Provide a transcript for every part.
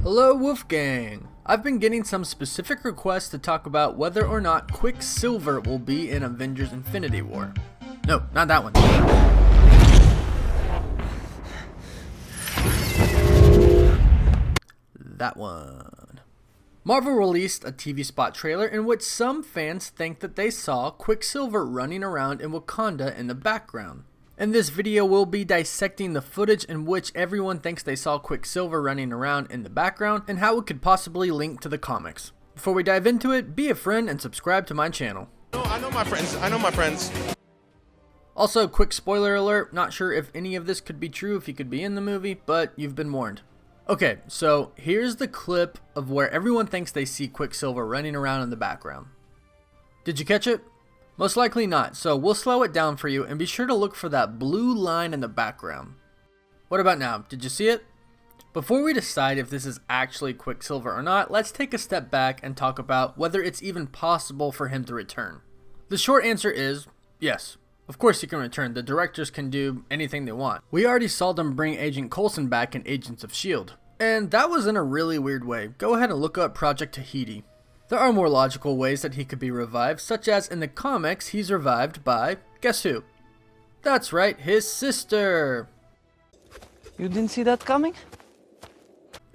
Hello Wolfgang! I've been getting some specific requests to talk about whether or not Quicksilver will be in Avengers Infinity War. No, not that one. That one. Marvel released a TV spot trailer in which some fans think that they saw Quicksilver running around in Wakanda in the background. In this video, we'll be dissecting the footage in which everyone thinks they saw Quicksilver running around in the background and how it could possibly link to the comics. Before we dive into it, be a friend and subscribe to my channel. I know my friends. Also, quick spoiler alert, not sure if any of this could be true if he could be in the movie, but you've been warned. Okay, so here's the clip of where everyone thinks they see Quicksilver running around in the background. Did you catch it? Most likely not, so we'll slow it down for you and be sure to look for that blue line in the background. What about now? Did you see it? Before we decide if this is actually Quicksilver or not, let's take a step back and talk about whether it's even possible for him to return. The short answer is yes. Of course he can return. The directors can do anything they want. We already saw them bring Agent Coulson back in Agents of S.H.I.E.L.D. And that was in a really weird way. Go ahead and look up Project Tahiti. There are more logical ways that he could be revived, such as in the comics, he's revived by, guess who? That's right, his sister! You didn't see that coming?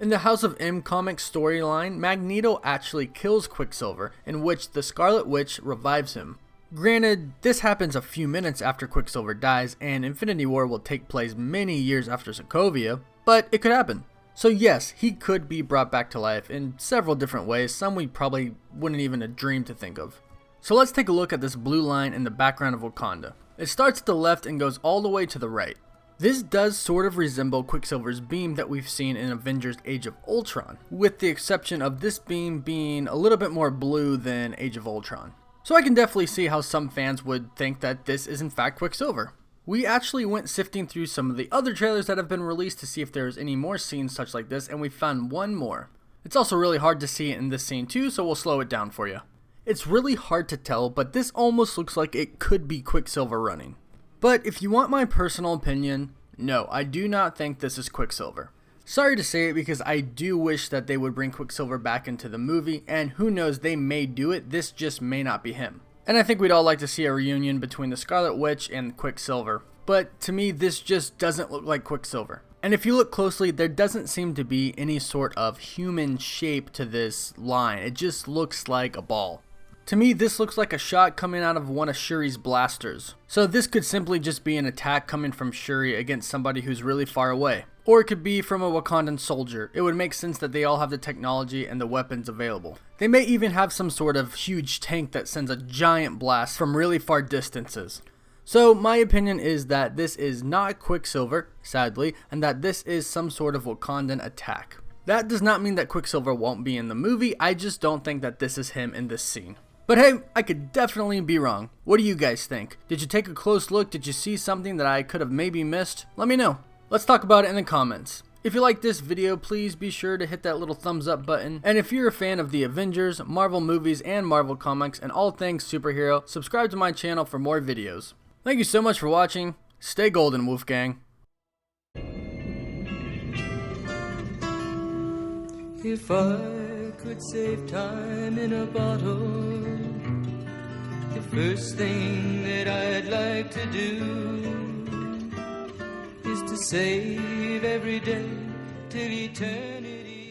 In the House of M comic storyline, Magneto actually kills Quicksilver, in which the Scarlet Witch revives him. Granted, this happens a few minutes after Quicksilver dies, and Infinity War will take place many years after Sokovia, but it could happen. So yes, he could be brought back to life in several different ways, some we probably wouldn't even dream to think of. So let's take a look at this blue line in the background of Wakanda. It starts at the left and goes all the way to the right. This does sort of resemble Quicksilver's beam that we've seen in Avengers Age of Ultron, with the exception of this beam being a little bit more blue than Age of Ultron. So I can definitely see how some fans would think that this is in fact Quicksilver. We actually went sifting through some of the other trailers that have been released to see if there's any more scenes such like this, and we found one more. It's also really hard to see it in this scene too, so we'll slow it down for you. It's really hard to tell, but this almost looks like it could be Quicksilver running. But if you want my personal opinion, no, I do not think this is Quicksilver. Sorry to say it because I do wish that they would bring Quicksilver back into the movie, and who knows, they may do it, this just may not be him. And I think we'd all like to see a reunion between the Scarlet Witch and Quicksilver, but to me this just doesn't look like Quicksilver. And if you look closely, there doesn't seem to be any sort of human shape to this line, it just looks like a ball. To me, this looks like a shot coming out of one of Shuri's blasters. So this could simply just be an attack coming from Shuri against somebody who's really far away. Or it could be from a Wakandan soldier. It would make sense that they all have the technology and the weapons available. They may even have some sort of huge tank that sends a giant blast from really far distances. So my opinion is that this is not Quicksilver, sadly, and that this is some sort of Wakandan attack. That does not mean that Quicksilver won't be in the movie, I just don't think that this is him in this scene. But hey, I could definitely be wrong. What do you guys think? Did you take a close look? Did you see something that I could have maybe missed? Let me know. Let's talk about it in the comments. If you like this video, please be sure to hit that little thumbs up button. And if you're a fan of the Avengers, Marvel movies, and Marvel comics, and all things superhero, subscribe to my channel for more videos. Thank you so much for watching. Stay golden, Wolfgang. If I could save time in a bottle, the first thing that I'd like to do is to save every day till eternity.